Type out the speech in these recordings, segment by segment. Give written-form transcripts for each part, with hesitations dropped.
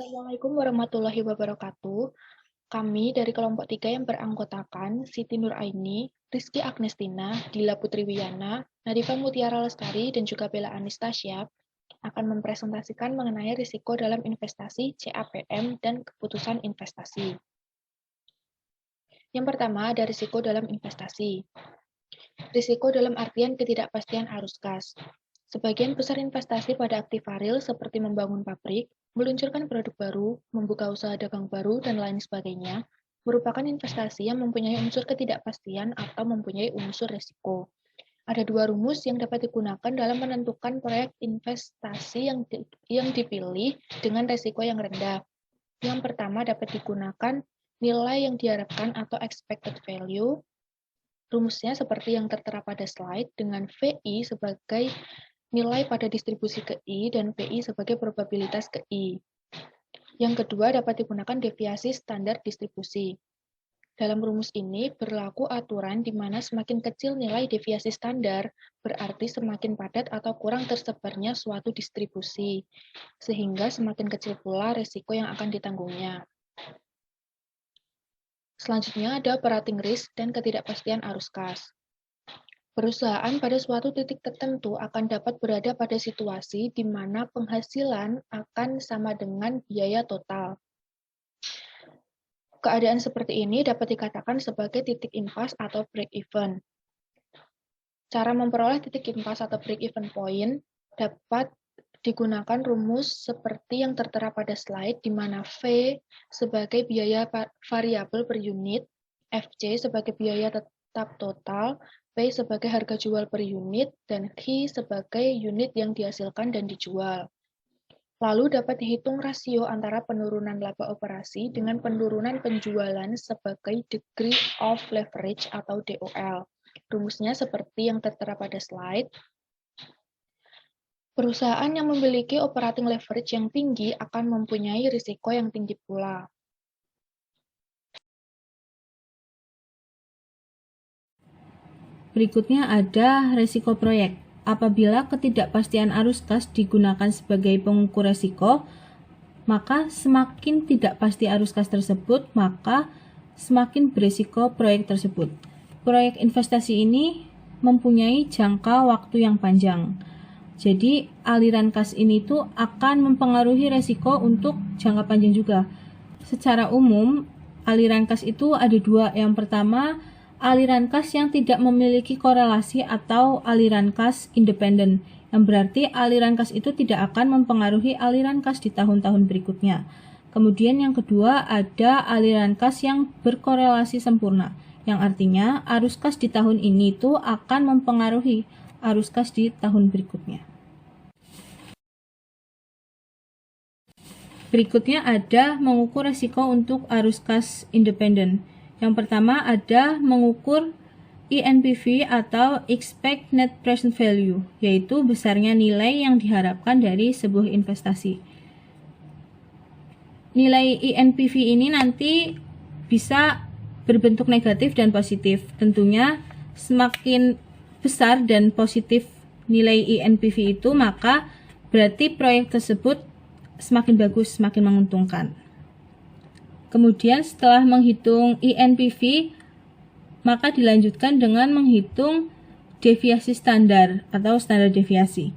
Assalamualaikum warahmatullahi wabarakatuh. Kami dari kelompok 3 yang beranggotakan Siti Nuraini, Rizky Agnestina, Dila Putri Wiyana, Nadifa Mutiara Lestari, dan juga Bella Anastasia akan mempresentasikan mengenai risiko dalam investasi, CAPM, dan keputusan investasi. Yang pertama ada risiko dalam investasi. Risiko dalam artian ketidakpastian arus kas. Sebagian besar investasi pada aktiva real seperti membangun pabrik, meluncurkan produk baru, membuka usaha dagang baru, dan lain sebagainya, merupakan investasi yang mempunyai unsur ketidakpastian atau mempunyai unsur risiko. Ada dua rumus yang dapat digunakan dalam menentukan proyek investasi yang dipilih dengan risiko yang rendah. Yang pertama dapat digunakan nilai yang diharapkan atau expected value. Rumusnya seperti yang tertera pada slide dengan VI sebagai nilai pada distribusi ke I dan PI sebagai probabilitas ke I. Yang kedua dapat digunakan deviasi standar distribusi. Dalam rumus ini berlaku aturan di mana semakin kecil nilai deviasi standar, berarti semakin padat atau kurang tersebarnya suatu distribusi, sehingga semakin kecil pula risiko yang akan ditanggungnya. Selanjutnya ada operating risk dan ketidakpastian arus kas. Perusahaan pada suatu titik tertentu akan dapat berada pada situasi di mana penghasilan akan sama dengan biaya total. Keadaan seperti ini dapat dikatakan sebagai titik impas atau break-even. Cara memperoleh titik impas atau break-even point dapat digunakan rumus seperti yang tertera pada slide, di mana V sebagai biaya variabel per unit, FC sebagai biaya tetap total, P sebagai harga jual per unit, dan Q sebagai unit yang dihasilkan dan dijual. Lalu dapat dihitung rasio antara penurunan laba operasi dengan penurunan penjualan sebagai degree of leverage atau DOL. Rumusnya seperti yang tertera pada slide. Perusahaan yang memiliki operating leverage yang tinggi akan mempunyai risiko yang tinggi pula. Berikutnya ada risiko proyek. Apabila ketidakpastian arus kas digunakan sebagai pengukur risiko, maka semakin tidak pasti arus kas tersebut, maka semakin berisiko proyek tersebut. Proyek investasi ini mempunyai jangka waktu yang panjang. Jadi aliran kas ini tuh akan mempengaruhi resiko untuk jangka panjang juga. Secara umum, aliran kas itu ada dua. Yang pertama, aliran kas yang tidak memiliki korelasi atau aliran kas independen, yang berarti aliran kas itu tidak akan mempengaruhi aliran kas di tahun-tahun berikutnya. Kemudian yang kedua, ada aliran kas yang berkorelasi sempurna, yang artinya arus kas di tahun ini itu akan mempengaruhi arus kas di tahun berikutnya. Berikutnya ada mengukur risiko untuk arus kas independen. Yang pertama ada mengukur ENPV atau Expect Net Present Value, yaitu besarnya nilai yang diharapkan dari sebuah investasi. Nilai ENPV ini nanti bisa berbentuk negatif dan positif. Tentunya semakin besar dan positif nilai ENPV itu, maka berarti proyek tersebut semakin bagus, semakin menguntungkan. Kemudian setelah menghitung ENPV, maka dilanjutkan dengan menghitung deviasi standar atau standar deviasi.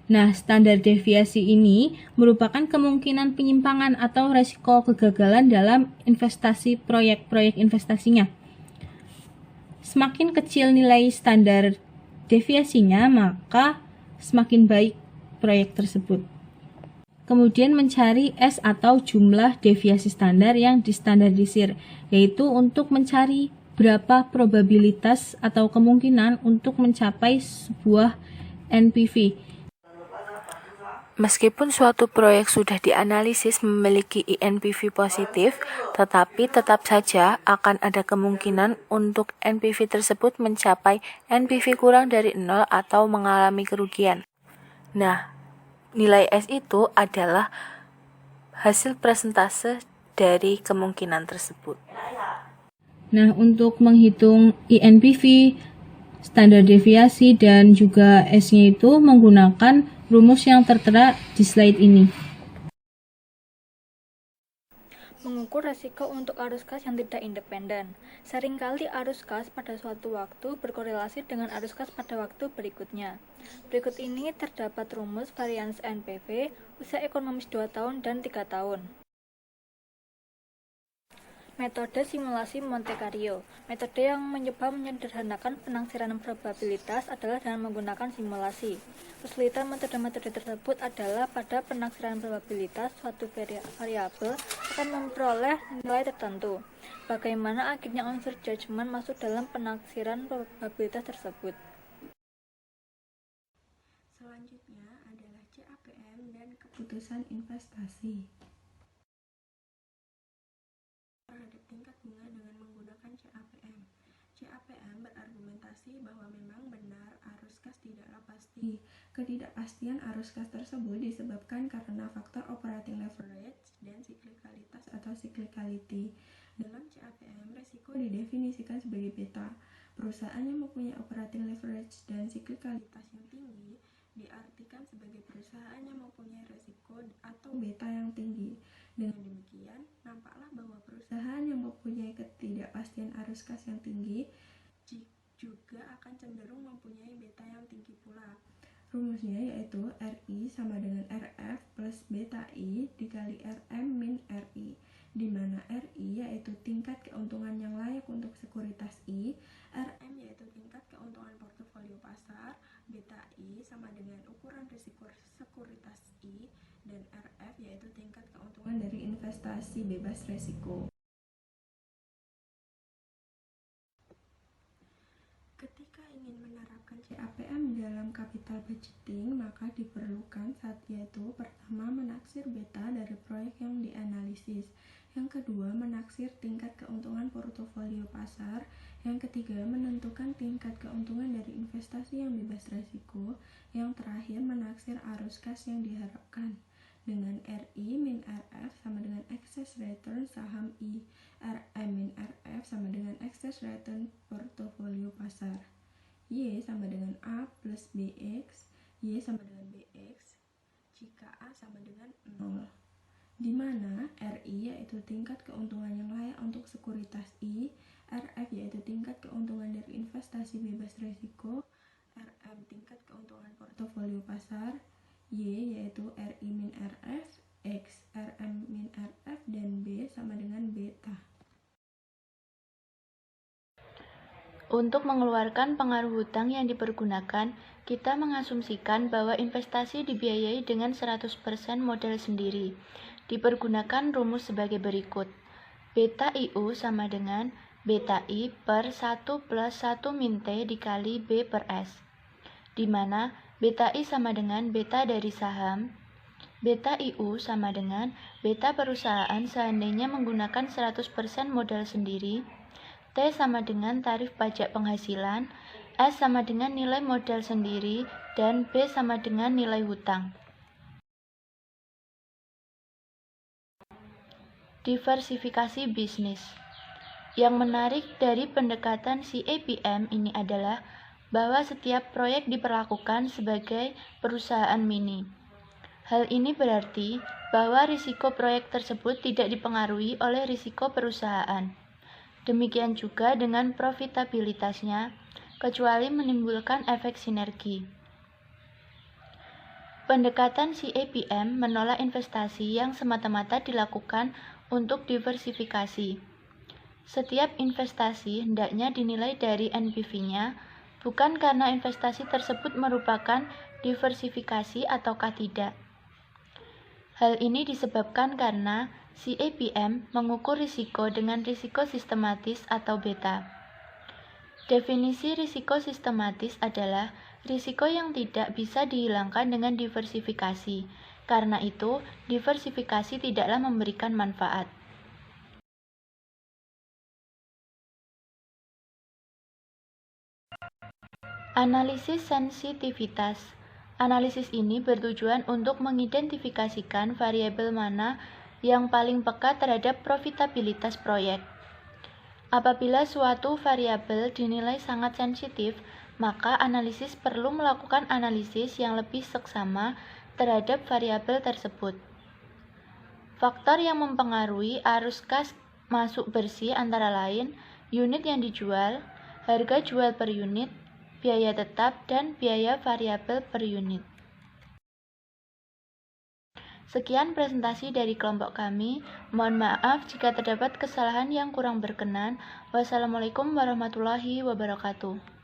Nah, standar deviasi ini merupakan kemungkinan penyimpangan atau resiko kegagalan dalam investasi proyek investasinya. Semakin kecil nilai standar deviasinya, maka semakin baik proyek tersebut. Kemudian mencari S atau jumlah deviasi standar yang distandardisir, yaitu untuk mencari berapa probabilitas atau kemungkinan untuk mencapai sebuah NPV. Meskipun suatu proyek sudah dianalisis memiliki INPV positif, tetapi tetap saja akan ada kemungkinan untuk NPV tersebut mencapai NPV kurang dari 0 atau mengalami kerugian. Nah, nilai S itu adalah hasil persentase dari kemungkinan tersebut. Nah, untuk menghitung INPV, standar deviasi, dan juga S-nya itu menggunakan rumus yang tertera di slide ini. Mengukur resiko untuk arus kas yang tidak independen. Seringkali arus kas pada suatu waktu berkorelasi dengan arus kas pada waktu berikutnya. Berikut ini terdapat rumus varians NPV, usia ekonomis 2 tahun dan 3 tahun. Metode simulasi Monte Carlo. Metode yang mencoba menyederhanakan penaksiran probabilitas adalah dengan menggunakan simulasi. Kesulitan metode-metode tersebut adalah pada penaksiran probabilitas suatu variabel akan memperoleh nilai tertentu. Bagaimana akhirnya unsur judgement masuk dalam penaksiran probabilitas tersebut? Selanjutnya adalah CAPM dan keputusan investasi terhadap tingkat bunga dengan menggunakan CAPM. CAPM berargumentasi bahwa memang benar arus kas tidaklah pasti. Ketidakpastian arus kas tersebut disebabkan karena faktor operating leverage dan siklikalitas atau cyclicality. Dalam CAPM, resiko didefinisikan sebagai beta. Perusahaan yang mempunyai operating leverage dan siklikalitas yang tinggi diartikan sebagai perusahaan yang mempunyai resiko atau beta yang tinggi. Dengan demikian, nampaklah bahwa perusahaan yang mempunyai ketidakpastian arus kas yang tinggi juga akan cenderung mempunyai beta yang tinggi pula. Rumusnya yaitu RI sama dengan RF plus beta I dikali RM min RI, di mana RI yaitu tingkat keuntungan yang layak untuk sekuritas I, RM yaitu tingkat keuntungan portofolio pasar, beta I sama dengan ukuran risiko sekuritas I, dan RF yaitu tingkat keuntungan dari investasi bebas risiko. Ketika ingin menerapkan CAPM dalam capital budgeting, maka diperlukan yaitu pertama menaksir beta dari proyek yang dianalisis, yang kedua menaksir tingkat keuntungan portofolio pasar, yang ketiga menentukan tingkat keuntungan dari investasi yang bebas risiko, yang terakhir menaksir arus kas yang diharapkan. Dengan RI min RF sama dengan excess return saham I, RM min RF sama dengan excess return portofolio pasar. Y sama dengan A plus BX, Y sama dengan BX, jika A sama dengan 0. Di mana RI yaitu tingkat keuntungan yang layak untuk sekuritas I, RF yaitu tingkat keuntungan dari investasi bebas risiko, RM tingkat keuntungan portofolio pasar, Y yaitu RI min RF, X RM min RF, dan B sama dengan beta. Untuk mengeluarkan pengaruh hutang yang dipergunakan, kita mengasumsikan bahwa investasi dibiayai dengan 100% modal sendiri. Dipergunakan rumus sebagai berikut. Beta IU sama dengan beta I per 1 plus 1 min T dikali B per S, di mana beta I sama dengan beta dari saham, beta IU sama dengan beta perusahaan seandainya menggunakan 100% modal sendiri, T sama dengan tarif pajak penghasilan, S sama dengan nilai modal sendiri, dan B sama dengan nilai hutang. Diversifikasi bisnis. Yang menarik dari pendekatan CAPM ini adalah bahwa setiap proyek diperlakukan sebagai perusahaan mini. Hal ini berarti bahwa risiko proyek tersebut tidak dipengaruhi oleh risiko perusahaan. Demikian juga dengan profitabilitasnya, kecuali menimbulkan efek sinergi. Pendekatan CAPM menolak investasi yang semata-mata dilakukan untuk diversifikasi. Setiap investasi hendaknya dinilai dari NPV-nya, bukan karena investasi tersebut merupakan diversifikasi ataukah tidak. Hal ini disebabkan karena CAPM mengukur risiko dengan risiko sistematis atau beta. Definisi risiko sistematis adalah risiko yang tidak bisa dihilangkan dengan diversifikasi. Karena itu, diversifikasi tidaklah memberikan manfaat. Analisis sensitivitas. Analisis ini bertujuan untuk mengidentifikasikan variabel mana yang paling peka terhadap profitabilitas proyek. Apabila suatu variabel dinilai sangat sensitif, maka analisis perlu melakukan analisis yang lebih seksama terhadap variabel tersebut. Faktor yang mempengaruhi arus kas masuk bersih antara lain unit yang dijual, harga jual per unit, biaya tetap, dan biaya variabel per unit. Sekian presentasi dari kelompok kami. Mohon maaf jika terdapat kesalahan yang kurang berkenan. Wassalamualaikum warahmatullahi wabarakatuh.